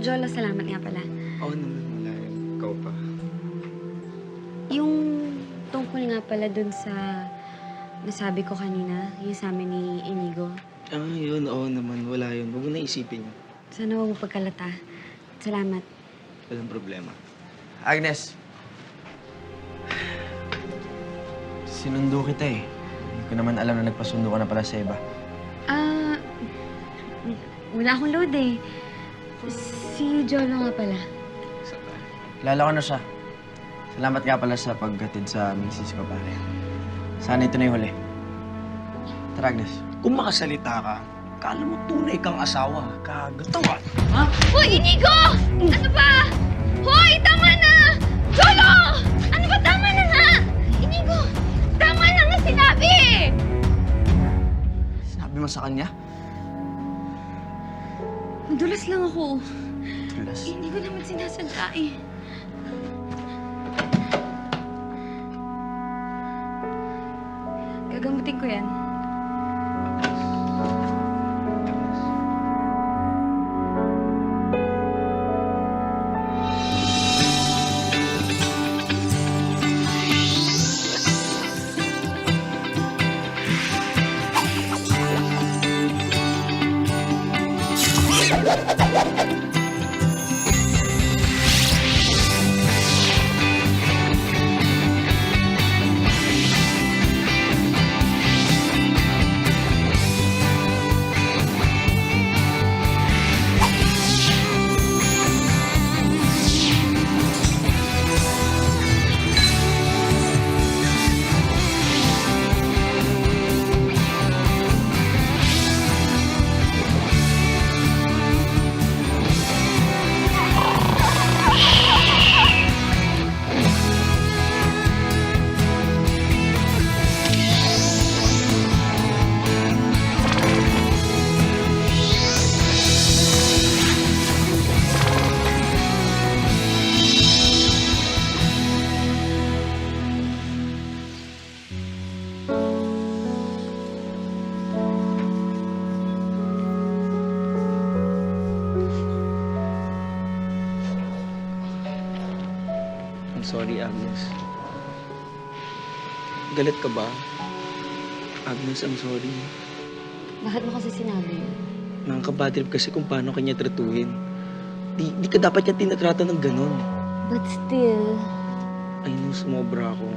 Jolo, salamat nga pala. Oo naman, wala yun. Ikaw pa. Yung tungkol nga pala dun sa nasabi ko kanina, yung sa amin ni Inigo. Yun. Oo naman, wala yun. Huwag mo na isipin yun. Sana huwag mo pagkalata. Salamat. Walang problema. Agnes. Sinundo kita eh. Hindi ko naman alam na nagpasundo ka na pala sa iba. Wala akong load eh. Si Jolo nga pala. Kilala ko na siya. Salamat nga pala sa paghatid sa misis ko, pare. Sana ito na yung huli. Tara, Agnes. Kung makasalita ka, kala mo tunay kang asawa. Kagatawa. Ha? Hoy, Inigo! Ano ba? Hoy, tama na! Jolo! Ano ba? Tama na nga! Inigo! Tama na nga sinabi! Sinabi mo sa kanya? Madulas lang ako. Tulas. Hindi ko naman sinasadya eh. Gagamutin ko yan. I'm sorry, Agnes. Galit ka ba? Agnes, I'm sorry. Bakit mo kasi sinabi yun? Nakakabatrip kasi kung paano kanya tratuhin. Di ka dapat niya tinatrato ng ganun. But still... I know, sumobra ako.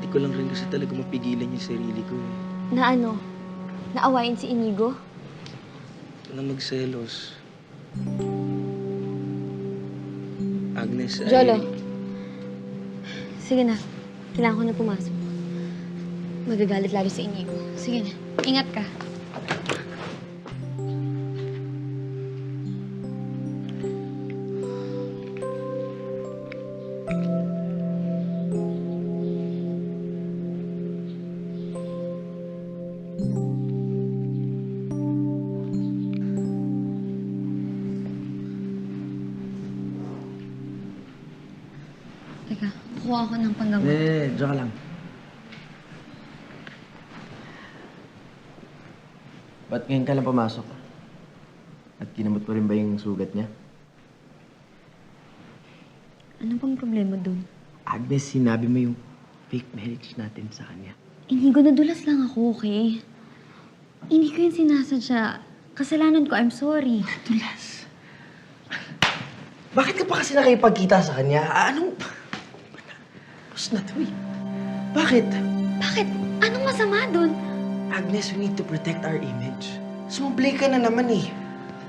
Di ko lang rin kasi talaga mapigilan yung sarili ko eh. Na ano? Naawain si Inigo? Na magselos. Agnes, Jolo. Sige na. Kailangan ko na pumasok. Magagalit lalo si Inigo. Sige na. Ingat ka. Teka, kukuha ako ng panggamot. Diyan ka lang. Ba't ngayon ka lang pumasok? At kinamot mo rin ba yung sugat niya? Ano bang problema dun? Agnes, sinabi mo yung fake marriage natin sa kanya. Inigo, nadulas lang ako, okay? Hindi ko yung sinasadya. Kasalanan ko, I'm sorry. Tulas. Bakit ka pa kasi nakipagkita sa kanya? Anong... Tapos na to eh. Bakit? Bakit? Anong masama dun? Agnes, we need to protect our image. Sumublay ka na naman eh.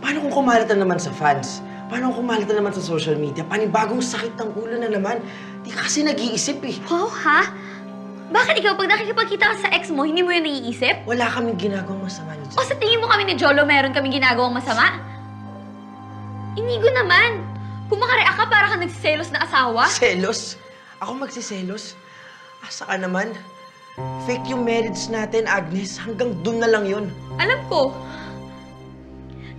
Paano kung kumalat na naman sa fans? Paano kung kumalat na naman sa social media? Panibagong sakit ng ulo na naman. Di ka kasi nag-iisip eh. Wow, ha? Bakit ikaw, pag nakikipagkita ka sa ex mo, hindi mo yun naiisip? Wala kaming ginagawang masama ni O sa tingin mo kami ni Jolo, meron kaming ginagawang masama? Inigo naman. Kung makareact ka, para ka nagsiselos na asawa. Selos? Ako magsiselos? Asa ka naman? Fake yung marriage natin, Agnes. Hanggang dun na lang yun. Alam ko.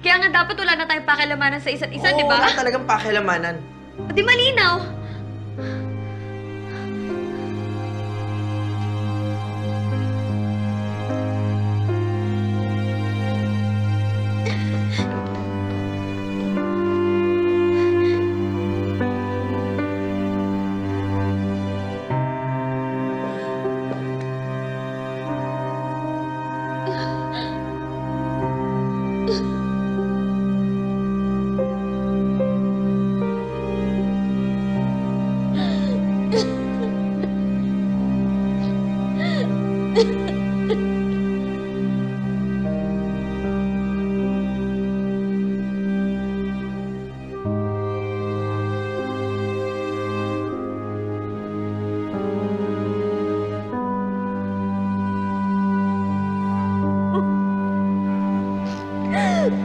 Kaya nga dapat wala na tayong pakilamanan sa isa't isa, di ba? Wala talagang pakilamanan. O di malinaw. Hello.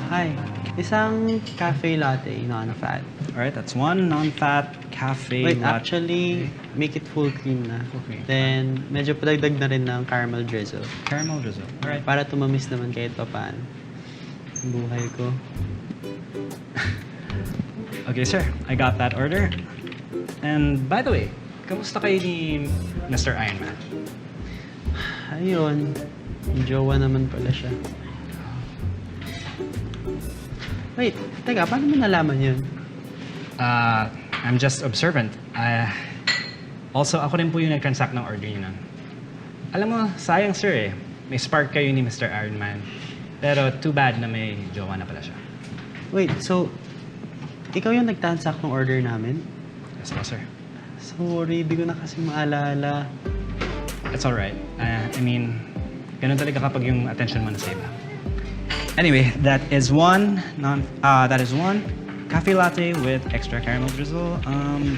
Hi. Isang cafe latte, non-fat. Alright, that's one non-fat cafe Wait, latte. actually, make it full cream na. Okay. Then, medyo padagdag na rin ng caramel drizzle. Caramel drizzle. Alright. Para tumamis naman kahit pa paano. Ang buhay ko. Okay, sir. I got that order. And by the way, kamusta kayo ni Mr. Iron Man? Ayun. Yung jowa naman pala siya. Wait, teka, paano mo nalaman yun? I'm just observant. Also, ako rin po yung nag-transact ng order niyo nun. Alam mo, sayang sir eh. May spark kayo ni Mr. Iron Man. Pero too bad na may jowa na pala siya. Wait, so, ikaw yung nag-transact ng order namin? Yes po, sir. Sorry, di ko na kasi maalala. It's alright. I mean, ganun talaga kapag yung attention mo nasa iba. Anyway, that is one cafe latte with extra caramel drizzle.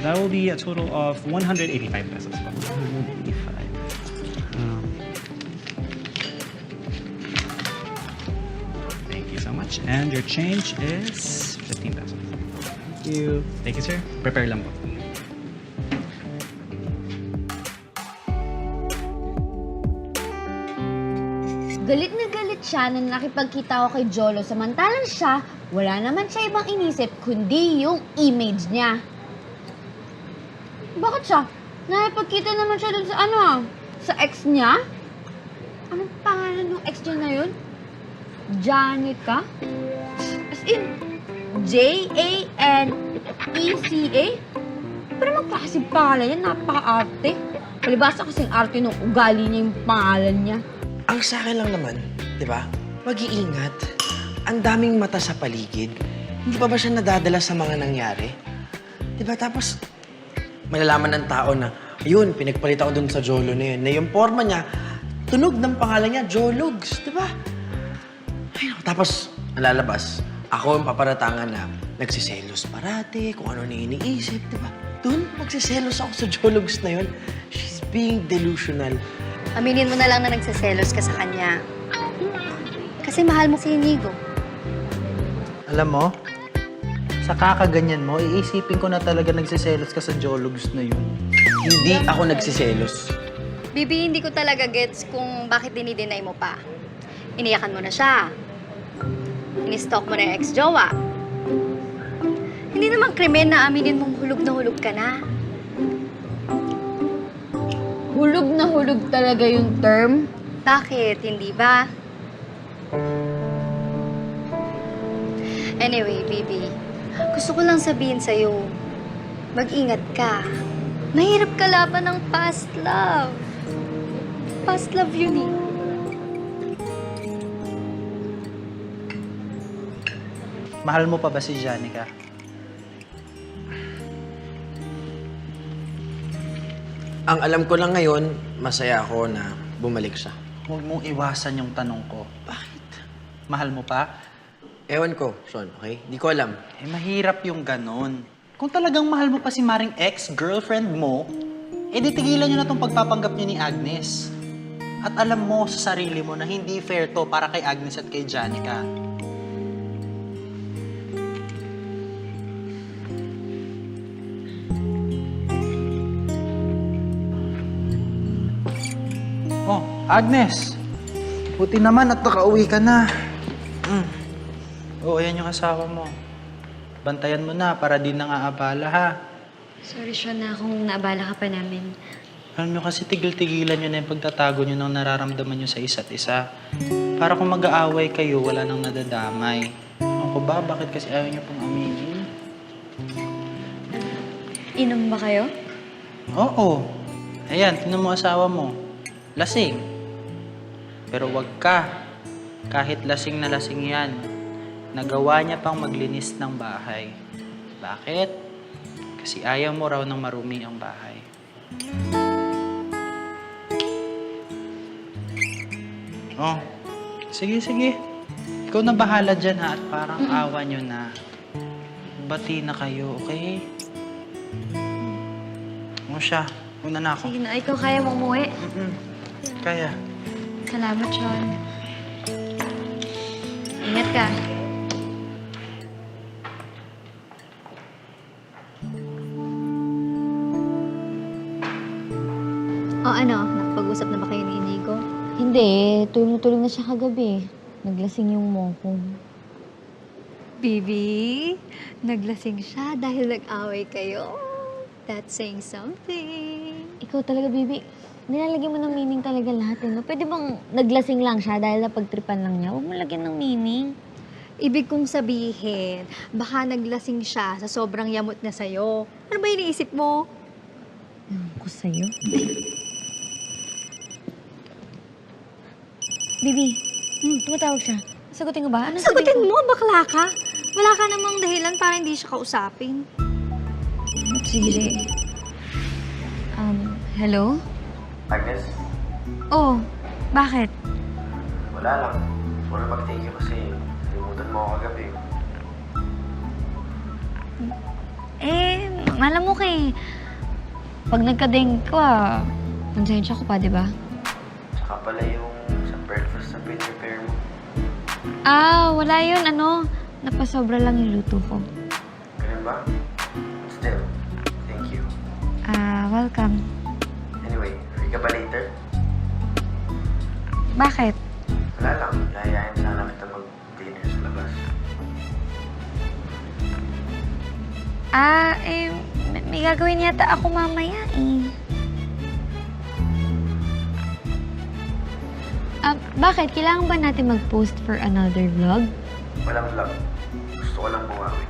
That will be a total of 185 pesos. 185. Thank you so much. And your change is 15 pesos. Thank you. Thank you, sir. Prepare lang po. Galit na galit siya nang nakipagkita ko kay Jolo. Samantalang siya, wala naman siya ibang inisip kundi yung image niya. Bakit siya? Nakipagkita naman siya dun sa sa ex niya? Anong pangalan ng ex niya na yun? Janica? As in, Janeca? Pero naman klase pangalan yan, napaka-arte. Palibasa kasing arte nung ugali niya yung pangalan niya. Ang sa akin lang naman, di ba? Mag-iingat. Ang daming mata sa paligid. Hindi pa ba siya nadadala sa mga nangyari? Di ba? Tapos, malalaman ng tao na, ayun, pinagpalit ako dun sa Jolo na yun. Na yung forma niya, tunog ng pangalan niya, Jologs. Di ba? Ayun, tapos, nalalabas. Ako ang paparatangan na nagsiselos parate, kung ano na iniisip, di ba? Doon, magsiselos ako sa Jologs na yun. She's being delusional. Aminin mo na lang na nagseselos ka sa kanya. Kasi mahal mo si Inigo. Alam mo, sa kakaganyan mo, iisipin ko na talaga nagsiselos ka sa Jologs na yun. Hindi ako nagsiselos. Bibi, hindi ko talaga gets kung bakit dinideny mo pa. Iniyakan mo na siya. Ini-stalk mo na yung ex-jowa. Hindi naman krimen na aminin mong hulog ka na. Hulog na hulog talaga yung term. Bakit? Hindi ba? Anyway, Bibi, gusto ko lang sabihin sa'yo, mag-ingat ka. Mahirap kalaban ng past love. Past love yun eh. Mahal mo pa ba si Janica? Ang alam ko lang ngayon, masaya ako na bumalik siya. Huwag mong iwasan yung tanong ko. Bakit? Mahal mo pa? Ewan ko, Sean, okay? Di ko alam. Eh, mahirap yung ganon. Kung talagang mahal mo pa si Maring ex-girlfriend mo, eh di tigilan nyo na tong pagpapanggap nyo ni Agnes. At alam mo sa sarili mo na hindi fair to para kay Agnes at kay Janica. Oh, Agnes! Buti naman at nakauwi ka na. Oo, ayan yung asawa mo. Bantayan mo na para di nang aabala, ha? Sorry, Sean, na kung naabala ka pa namin. Alam nyo kasi tigil-tigilan nyo na yung pagtatago nyo ng nararamdaman nyo sa isa't isa. Para kung mag-aaway kayo, wala nang nadadamay. Ako ba? Bakit kasi ayaw nyo pong aminin? Inom ba kayo? Oo. Ayan, tinan mo asawa mo. Lasing. Pero wag ka. Kahit lasing na lasing yan, nagawa niya pang maglinis ng bahay. Bakit? Kasi ayaw mo raw ng marumi ang bahay. Oh, sige, sige. Ikaw na bahala dyan ha, at parang awa nyo na. Bati na kayo, okay? Ano siya? Una na ako. Sige na, ikaw kaya mo umuwi. Kaya. Salamat, Sean. Ingat ka. O ano, nakapag-usap na ba kayo ni Inigo? Hindi, tulong na siya kagabi. Naglasing yung mongkong. Bibi, naglasing siya dahil nag-away kayo. That's saying something. Ikaw talaga, Bibi. Nilalagyan mo ng meaning talaga lahat, eh, no? Pwede bang naglasing lang siya dahil napagtripan lang niya? Huwag mo lagyan ng meaning. Ibig kong sabihin, baka naglasing siya sa sobrang yamot na sa'yo. Ano ba iniisip mo? Ko sa'yo. Bibi, tumatawag siya. Sagutin ko ba? Ano Sagutin mo, bakla ka. Wala ka namang dahilan para hindi siya kausapin. Sige. Hello? Agnes, Oh, bakit? wala lang. Gusto ko na mag-thank you kasi nalimutan mo ako kagabi. Alam mo kay... Pag nagka-dengue ko, konsensya ko pa, di ba? Tsaka pala yung sa breakfast na prepare mo. Wala yun. Napasobra lang yung luto ko. Ganun ba? Still, thank you. Welcome. Anyway, free ka ba later? Bakit? Wala lang. Yayayain sana kita mag-dinner sa labas. May gagawin yata ako mamaya, eh. Bakit? Kailangan ba natin mag-post for another vlog? Walang vlog. Gusto ko lang bumawi.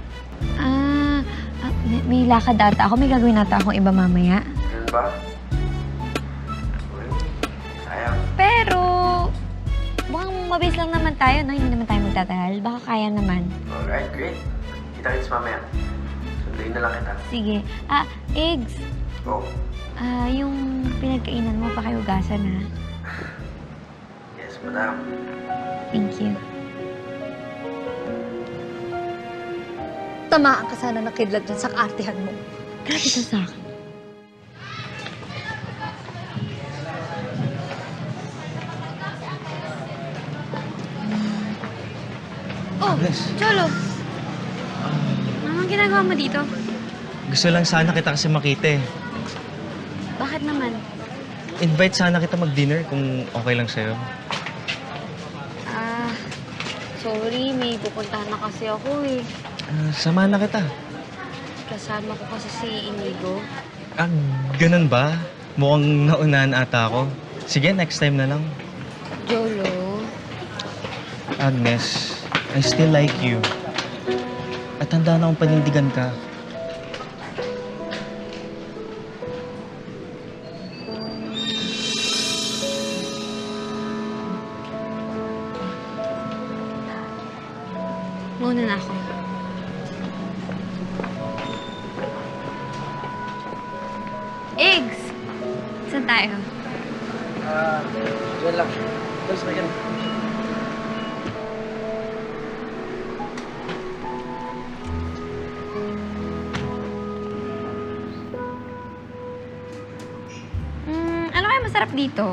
May lakad ata ako. May gagawin ata akong iba mamaya. Ganun ba? Uy, sayang. Pero, mukhang mabilis lang naman tayo, no? Hindi naman tayo magtatagal. Baka kaya naman. Alright, great. Kita-kits mamaya. Sunduin na lang kita. Sige. Eggs. Go. Yung pinagkainan mo, pakiugasan, ha? Yes, madam. Thank you. Tamaan ka sana ng kidlat dyan sa kaartihan mo. Grabe ka sa akin. Oh, Cholo. Anong ginagawa mo dito? Gusto lang sana kita kasi makita eh. Bakit naman? Invite sana kita mag-dinner kung okay lang sa'yo. Sorry. May pupuntahan na kasi ako, eh. Samahan na kita. Kasama ko kasi si Inigo. Ganun ba? Mukhang naunahan ata ako. Sige, next time na lang. Jolo. Agnes, I still like you. At handa na akong panindigan ka. Muna na ako. Eggs! Saan tayo? Diyan lang. Tapos na ganun. Ano kaya masarap dito?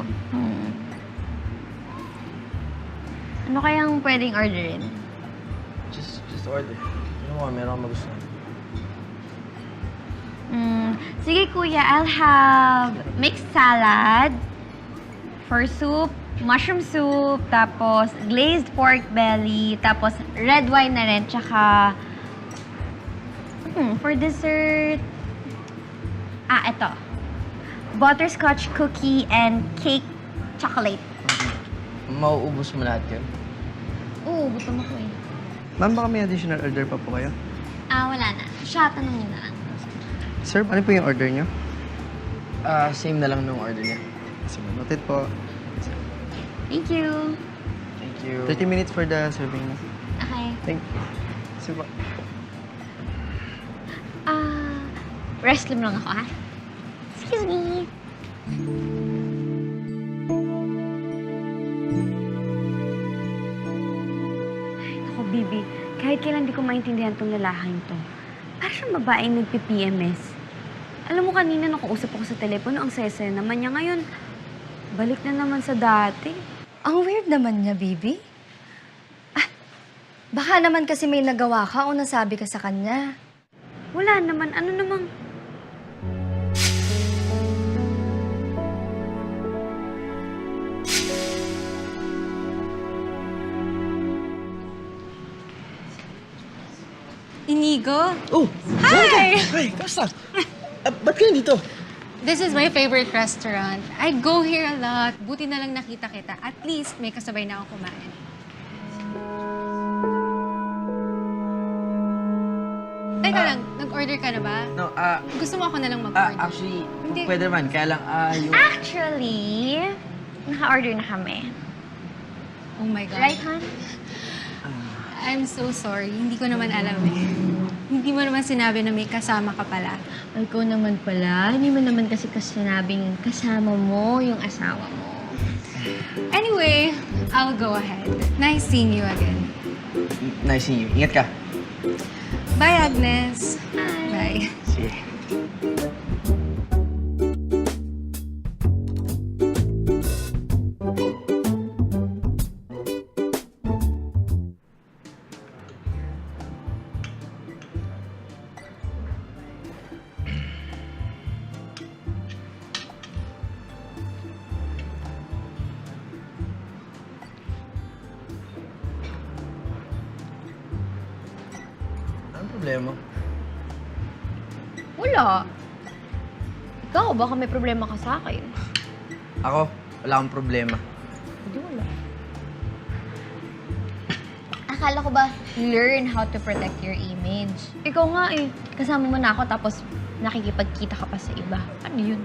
Ano kayang pwedeng orderin? Just order. Ano mo, meron akong magustuhan. Sige, kuya. I'll have mixed salad, for soup, mushroom soup, tapos glazed pork belly, tapos red wine na rin, tsaka for dessert, ito. Butterscotch cookie and cake chocolate. Mauubos mo lahat yun? Oo, gutom ako eh. Ma'am, baka may additional order pa po kayo? Wala na. Siya, tanongin na lang. Sir, ano po yung order niyo? Same na lang nung order niya. Sige, noted po. Thank you. Thank you. 30 minutes for the serving na. Okay. Thank you. Sige po. Restroom lang ako, ha? Excuse me. Bibi, kahit kailan di ko maintindihan tong lalaking to. Para siyang babaeng nagpi-PMS. Alam mo kanina nung kausap ako sa telepono, ang sese naman niya ngayon. Balik na naman sa dati. Ang weird naman niya, baby. Baka naman kasi may nagawa ka o nasabi ka sa kanya. Wala naman, ano namang... Inigo, Oh! Hi! Hi! Kamusta? Ba't ka nandito? this is my favorite restaurant. I go here a lot. Buti na lang nakita kita. At least may kasabay na ako kumain. Teka lang, nag-order ka na ba? No, Gusto mo ako na lang mag-order? actually, Hindi. pwede naman. Kaya lang, yung... Actually, naka-order na kami. Oh my God. Right, hon? I'm so sorry. Hindi ko naman alam eh. Hindi mo naman sinabi na may kasama ka pala. Ay, ikaw naman pala. Hindi mo naman kasi sinabing kasama mo yung asawa mo. Anyway, I'll go ahead. Nice seeing you again. Nice seeing you. Ingat ka. Bye, Agnes. Bye. Sige. Anong problema? Wala. Ikaw, baka may problema ka sa akin. Ako, wala akong problema. Hindi wala. Akala ko ba learn how to protect your image? Ikaw nga eh. Kasama mo na ako tapos nakikipagkita ka pa sa iba. Ano yun?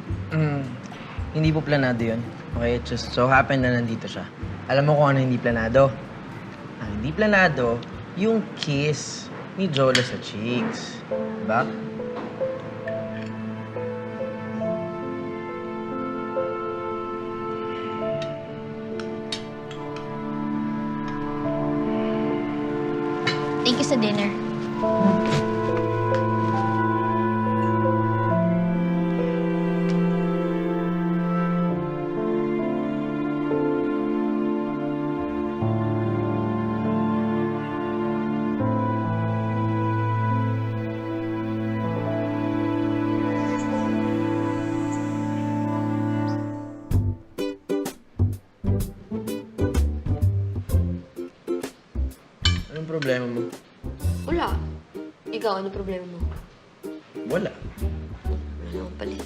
Hindi po planado yun. Okay, it just so happened na nandito siya. Alam mo kung ano hindi planado? Ang hindi planado, yung kiss ni Jolo sa cheeks. Diba? Thank you sa dinner. Anong problema mo? Wala. Ikaw, ano problema mo? Wala. Wala naman pala.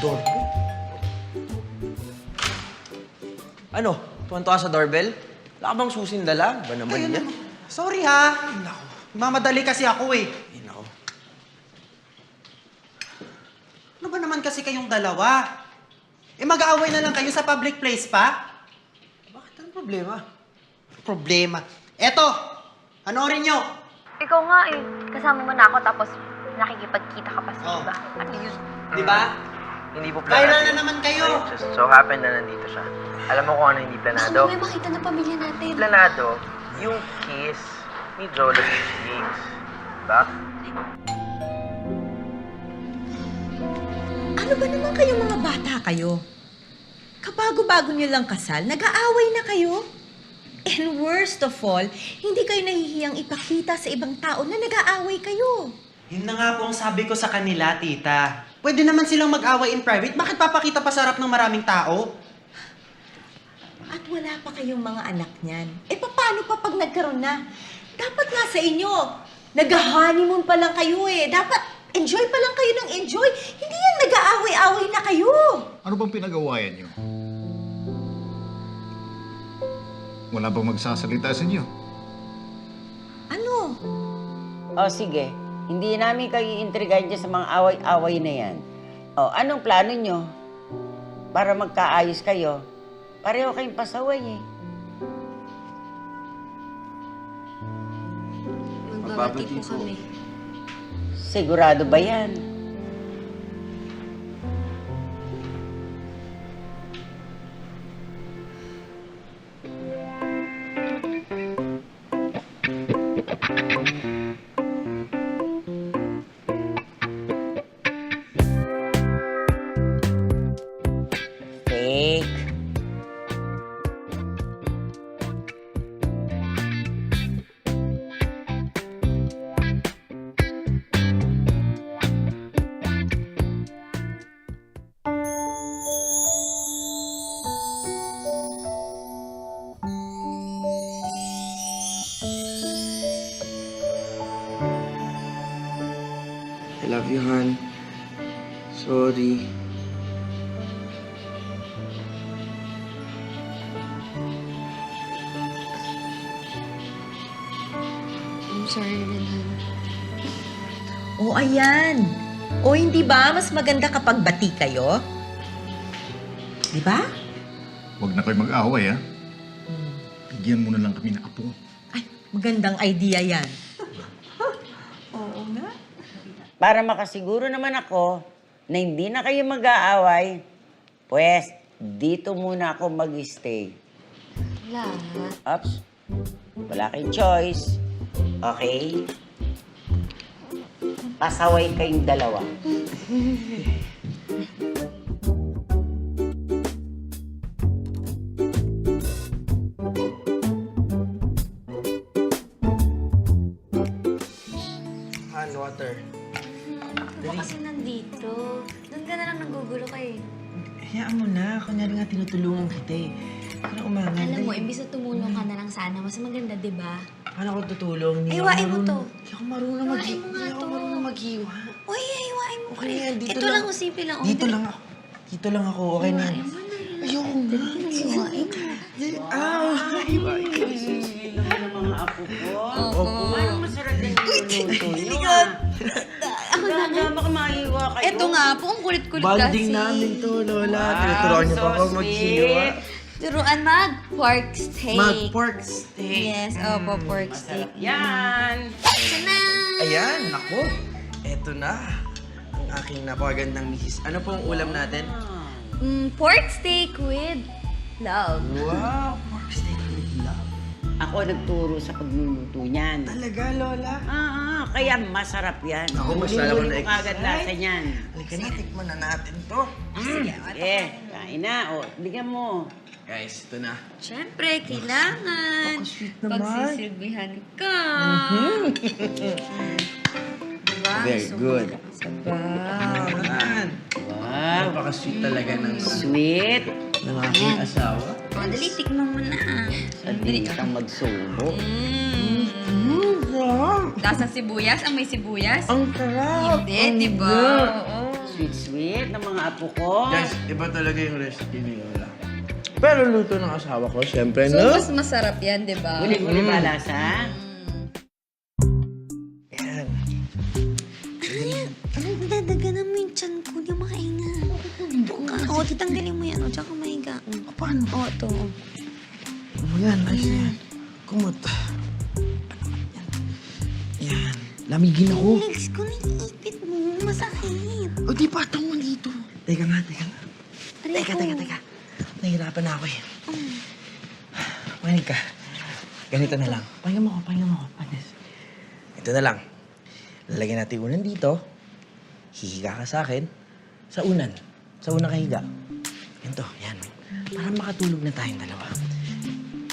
Doorbell? Ano? Tuwan-tuwa sa doorbell? Wala ka bang susindala? Ba naman yan? Sorry ha. Mamadali kasi ako eh. Ay, nako. Ano ba naman kasi kayong dalawa? Eh mag-aaway na lang kayo sa public place pa? Bakit? Anong problema? Problema. Eto! Panoorin nyo! Ikaw nga eh. Kasama mo na ako tapos nakikipagkita ka pa sa Oh. iba. Ano yun? Di ba? Hindi po planado. Viral na naman kayo! It just so happened na nandito siya. Alam mo kung ano hindi planado? Baka makita ng pamilya natin. Planado, yung kiss ni Jolo sa cheeks. Diba? Ano ba naman kayong mga bata kayo? Kabago-bago niyo lang kasal, nag-aaway na kayo? And worst of all, hindi kayo nahihiyang ipakita sa ibang tao na nag-aaway kayo. Yun na nga po ang sabi ko sa kanila, tita. Pwede naman silang mag-away in private. Bakit papakita pa sa harap ng maraming tao? At wala pa kayong mga anak niyan. Eh paano pa pag nagkaroon na? Dapat nga sa inyo, nag-honeymoon pa lang kayo eh. Dapat enjoy pa lang kayo ng enjoy. Hindi yan nag-aaway-away na kayo. Ano bang pinag-awayan niyo? Wala bang magsasalita sa inyo? Ano? O sige, hindi namin kayo intrigahan dyan sa mga away-away na yan. O, anong plano nyo? Para magkaayos kayo. Pareho kayong pasaway eh. Magbabati po kami. Sigurado ba yan? Fake. I love you, Han. Sorry. I'm sorry rin, Han. O, ayan. O, hindi ba? Mas maganda kapag bati kayo? Di ba? Huwag na kayo mag-away, ha? Bigyan mo na lang kami ng apo. Ay, magandang idea yan. Oo nga. Para makasiguro naman ako na hindi na kayo mag-aaway, pues, dito muna ako mag-stay. Wala. Ops, wala kayong choice. Okay? Pasaway kayong dalawa. Han, water. Ano ba kasi nandito? Doon ka na lang nagugulo kayo. Hayaan mo na. Kunyari nga tinutulungan kita eh. Parang umangan. Alam mo, imbis na tumulong ka na lang sana, mas maganda, di ba? Paano ako tutulong? Hindi Hiwain ako mo to. Hindi ako marunong Hiwain mo nga to. maghiwa. Uy, hiwain mo Okay yan, dito Ito lang. lang, simple lang. Dito lang ako. Dito lang ako. Okay na yan. Hiwain mo na yan. Ayoko nga. Hiwain mo. Hiwain. naman ang mga apo ko. Opo. Parang masarap din yung luto nyo, Ako na nga. Baka maiwa kayo. Eto nga po, ang kulit-kulit Bonding kasi. namin to, Lola. Wow, Tinuturoan niyo pa so ako maghiwa. sweet. Turuan mag-pork steak. Mag-pork steak. Yes, opo, pork steak. Yan. Ito na. Ayan, ako. Eto na. Ang aking napakagandang misis. Ano po ang ulam natin? Pork steak with love. Wow, pork steak with love. Ako nagturo sa pagluluto niyan. Talaga, Lola? Kaya masarap yan. Ako, mas lalo ko Huli-huli na mo kagad lasa niyan. Halika na, tikman na natin to. Sige, kain na. O, bigyan mo. Guys, ito na. Siyempre, kailangan. Sweet naman. Pagsisilbihan ka. Diba? Very good. Wow. Ayan. Wow. Napaka-sweet talaga ng Sweet. aking asawa. O, dali, tikman mo na. Dali kang magsubo. Lasang sibuyas? Ang may sibuyas? Ang sarap. Hindi, di ba? Oo. Sweet ng mga apo ko. Guys, iba talaga yung recipe ni Lola. Pero luto ng asawa ko, syempre, So, no? mas masarap yan, di ba? Huli-huli ba lasa? Yan. Anong dadaganan mo yung tiyan ko? Di makainga. Oo, titanggalin mo yan. O, tsaka mahiga. Paano? Oo, ito. Yan, ayos na yan. Kumot. Yan. Lamigin ako. Legs ko naiipit mo. Masakit. O, di pa mo dito. Teka nga. Teka. Nahihirapan na ako eh. Makinig ka. Ganito na lang. Pahinga mo ako. Panis. Ito na lang. Lalagyan natin yung unan dito. Hihiga ka sa akin. Sa unan ka higa. Ganito, yan. Para makatulog na tayong dalawa.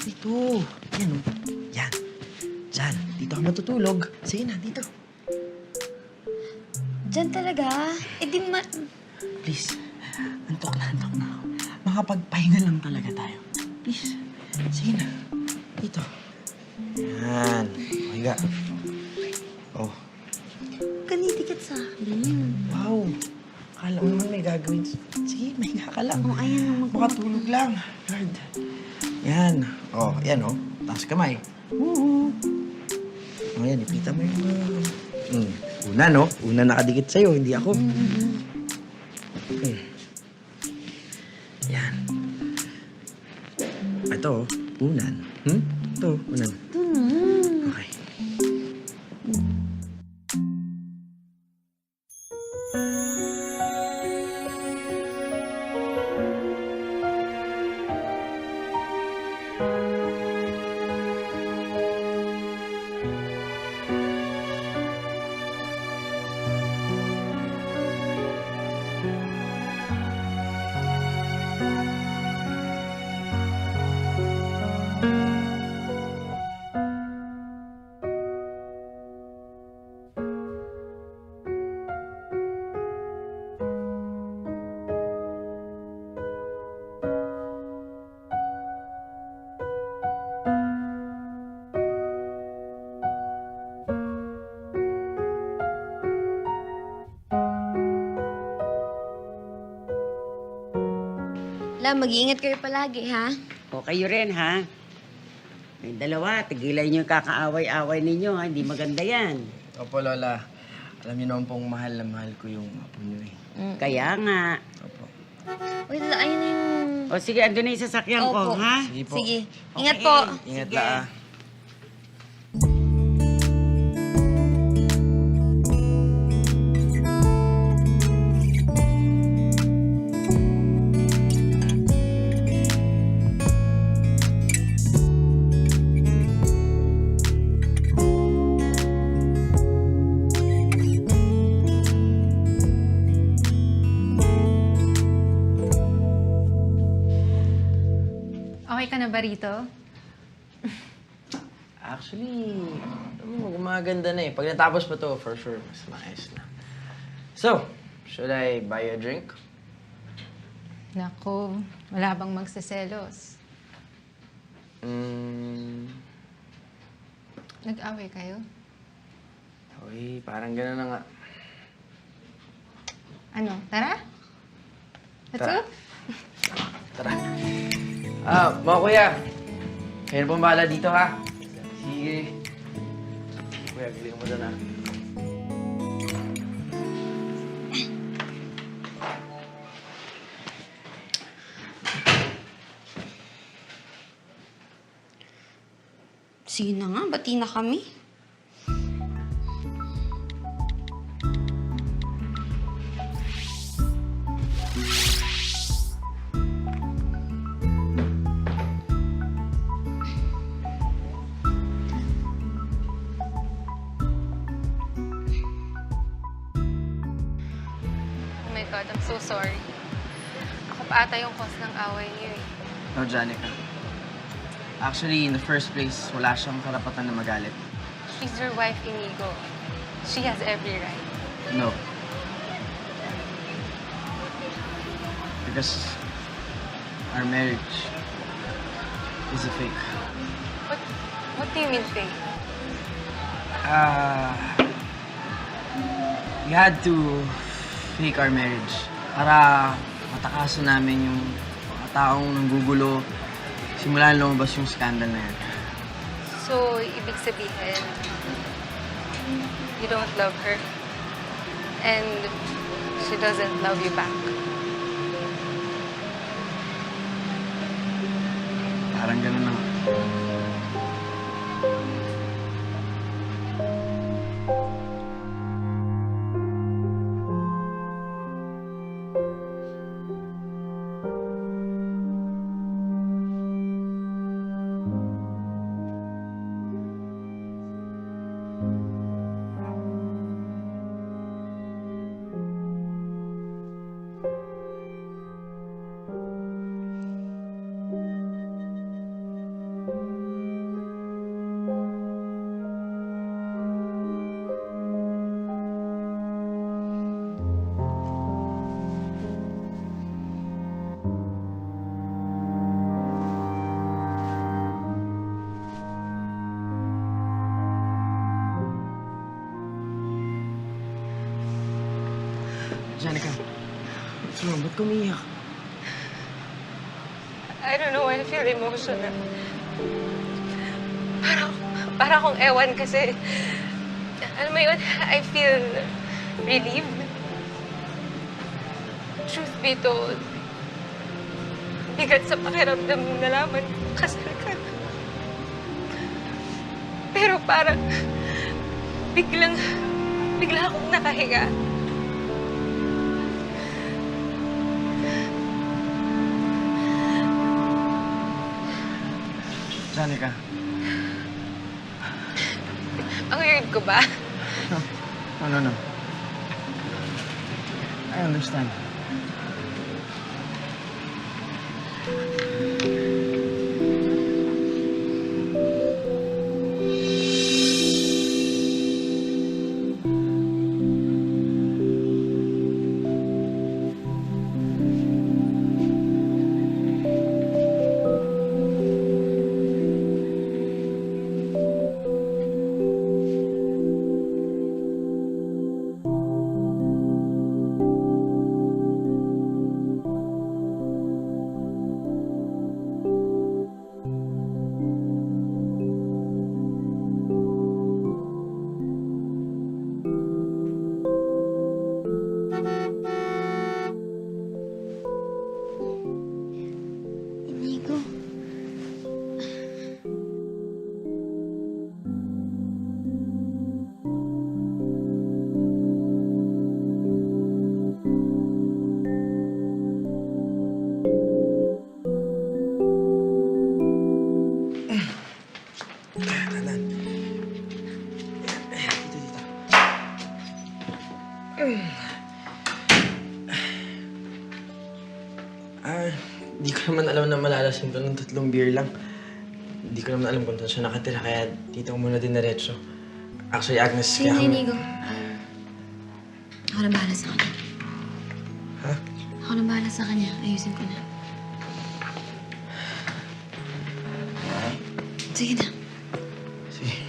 Dito. Yan, oh. Yan. Diyan. Dito ka matutulog. Sige na, dito. Diyan talaga? Eh, di ma... Please. Antok na ako. Makapagpahinga lang talaga tayo. Please. Sige na. Dito. Yan. Higa. Oh. Kanitikit sa akin. Wow. Akala mo naman may gagawin. Sige, mahinga ka lang. Oh, ayan. Makatulog lang. Lord. Yan. Oh, yan oh. Taas kamay. Oh, yan. Ipita mo yung... Una, no? Una nakadikit sa'yo, hindi ako. Yan. Ito, unan. Ito, unan. Ito na. Okay. Lola, mag-iingat kayo palagi, ha? O kayo rin, ha? May dalawa, tigilan niyo yung kakaaway-away ninyo, ha? Hindi maganda yan. Opo, Lola. Alam niyo naman pong mahal na mahal ko yung apo niyo eh. Kaya nga. Opo. Uy, Lola, ayun na yung... O sige, andun na yung sasakyan ko, Opo. ha? Sige po. Sige. Ingat Okay. po. Ingat Sige. na ah. Okay ka na ba rito? Actually, gumaganda na eh. Pag natapos pa to, for sure, mas maayos na. So, should I buy you a drink? Naku, wala bang magseselos? Nag-away kayo? Uy, parang gano'n na nga. Ano, tara? Let's Tara. go? Tara. Mga kuya. Kayo na pong bahala dito, ha? Sige. Kuya, galing mo doon, ha? Sige na nga, bati na kami. Oh my God, I'm so sorry. Ako pa ata yung cause ng away niyo eh. No, Janica. Actually, in the first place, wala siyang karapatan na magalit. She's your wife, Inigo. She has every right. No. Because our marriage is a fake. What do you mean, Faye? We had to fake our marriage para matakaso namin yung mga taong nanggugulo. Simula lumabas yung scandal na yan. So, ibig sabihin, you don't love her and she doesn't love you back. Parang ganun na nga. Janica, what's wrong? Ba't kumiyak? I don't know, I feel emotional. Para akong ewan kasi, alam mo yun, I feel relieved. Truth be told, bigat sa pakiramdam nung nalaman kasal ka. Pero parang bigla akong nakahiga. Janica. Ang weird ko ba? No. I understand. Di ko naman alam na malalasing to ng 3 beer lang. Di ko naman alam kung saan siya nakatira, kaya dito ko muna din diretso. Actually, Agnes, Sige kaya na, kami... Inigo. Ako na bahala sa kanya. Ha? Ako na bahala sa kanya. Ayusin ko na. Sige na. Sige.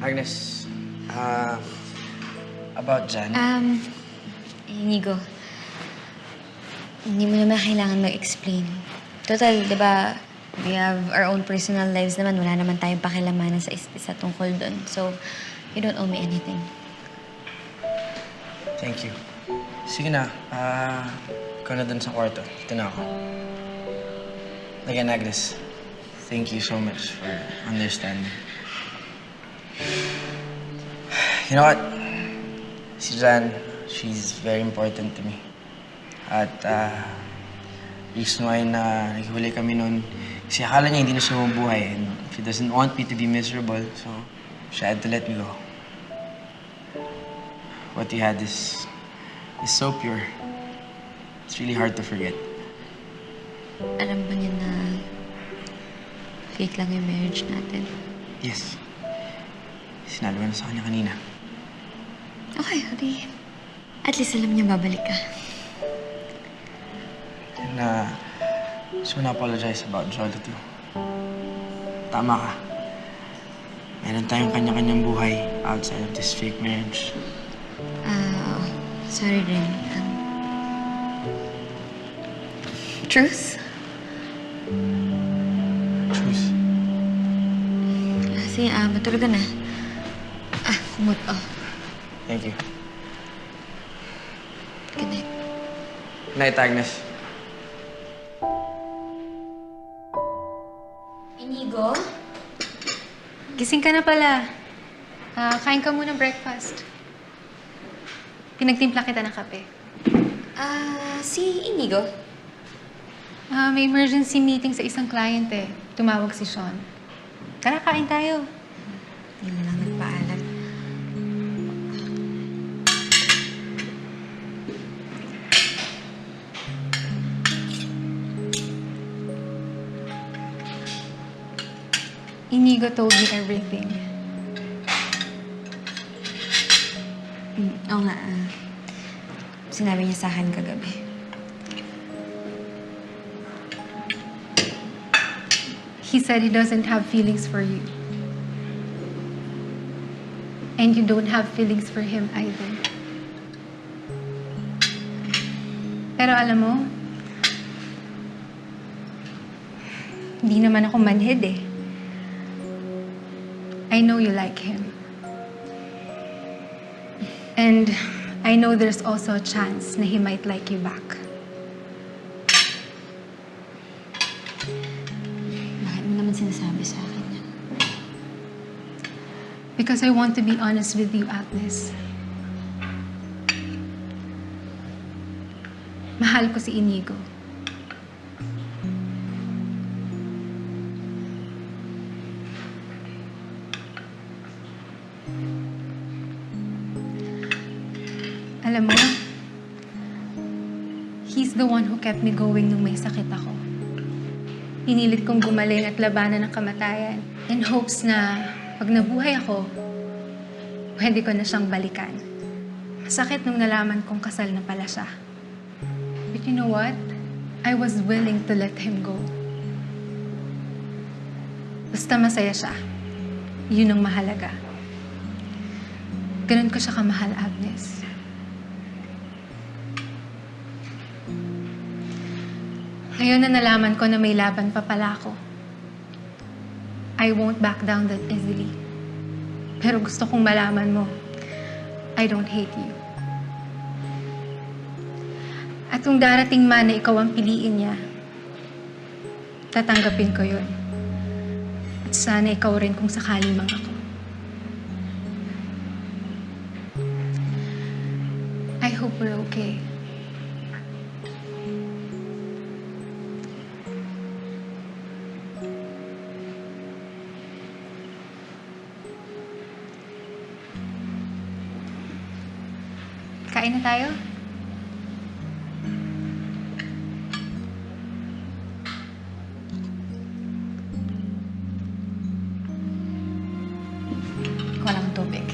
Agnes, about Jan. Inigo. Hindi mo naman kailangan mag-explain. Total, di ba, we have our own personal lives naman. Wala naman tayong pakilamanan sa isa tungkol doon. So, you don't owe me anything. Thank you. Sige na, ikaw na dun sa kwarto. Dito na ako. Again, Agnes, thank you so much for understanding. You know what? Si Jan, she's very important to me. At reason why na naghiwalay kami noon, kasi akala niya hindi na siya mabuhay and she doesn't want me to be miserable, so she had to let me go. What you had is so pure. It's really hard to forget. Alam ba niya na fake lang yung marriage natin? Yes. Sinabi ko na sa kanya kanina. Okay, adi. At least alam niya babalik ka. And just wanna apologize about Jolly too. Tama ka. Meron tayong kanya-kanyang buhay outside of this fake marriage. Sorry rin. Truce? Truce. Sige, matulog ka na. Kumot. Thank you. Good night. Good night, Agnes. Inigo? Gising ka na pala. Kain ka muna breakfast. Pinagtimpla kita ng kape. Si Inigo? May emergency meeting sa isang client eh. Tumawag si Sean. Tara, kain tayo. Hindi na lang nagpaalam. Inigo told me everything. Oo nga. Sinabi niya sa akin kagabi. He said he doesn't have feelings for you. And you don't have feelings for him either. Pero alam mo, hindi naman ako manhid eh. I know you like him. And I know there's also a chance na he might like you back. Bakit mo naman sinasabi sa akin yan? Because I want to be honest with you, Agnes. Mahal ko si Inigo. Alam mo, he's the one who kept me going nung may sakit ako. Pinilit kong gumaling at labanan ng kamatayan in hopes na pag nabuhay ako, pwede ko na siyang balikan. Masakit nung nalaman kong kasal na pala siya. But you know what? I was willing to let him go. Basta masaya siya. Yun ang mahalaga. Ganun ko siya kamahal, Agnes. Ngayon na nalaman ko na may laban pa pala ako. I won't back down that easily. Pero gusto kong malaman mo, I don't hate you. At kung darating man na ikaw ang piliin niya, tatanggapin ko yun. At sana ikaw rin kung sakali mang ako. I hope we're okay. Kain na tayo? Walang tubig.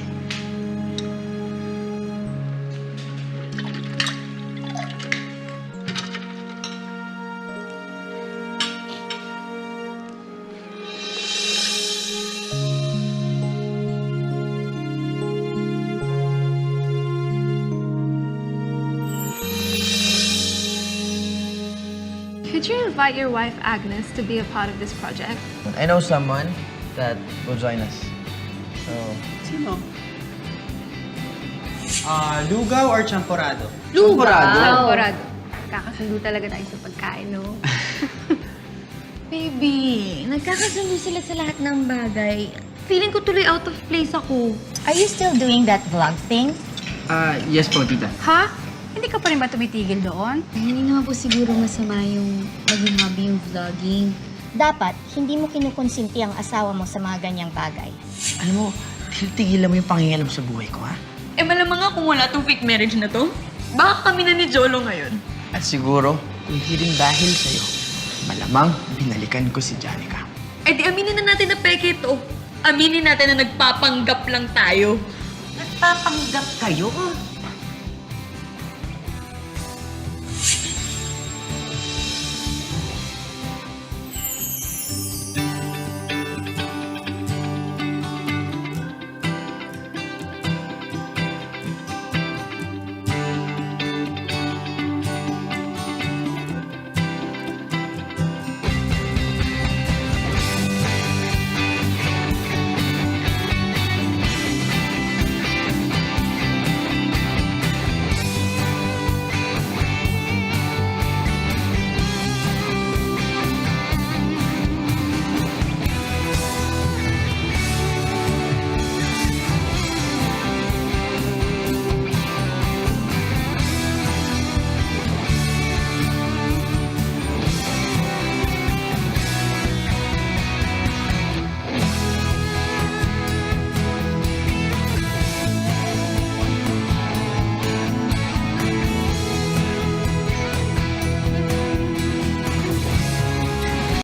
Could you invite your wife, Agnes, to be a part of this project? I know someone that will join us. So, Sino? Lugaw or champorado? Champorado. Kakasundo talaga tayo sa pagkain, no? Baby, nagkakasundo sila sa lahat ng bagay. Feeling ko tuloy out of place ako. Are you still doing that vlog thing? Yes po, tita. Ha? Hindi ka pa rin ba tumitigil doon? Ay, hindi naman po siguro masama yung maging hobby yung vlogging. Dapat, hindi mo kinukonsinti ang asawa mo sa mga ganyang bagay. alam mo, tigilan mo yung pangingialam sa buhay ko, ha? Eh malamang nga kung wala tong fake marriage na to, baka kami na ni Jolo ngayon. At siguro, kung hindi rin dahil sa'yo, malamang binalikan ko si Janica. Eh di aminin na natin na peke ito. Aminin natin na nagpapanggap lang tayo. Nagpapanggap kayo?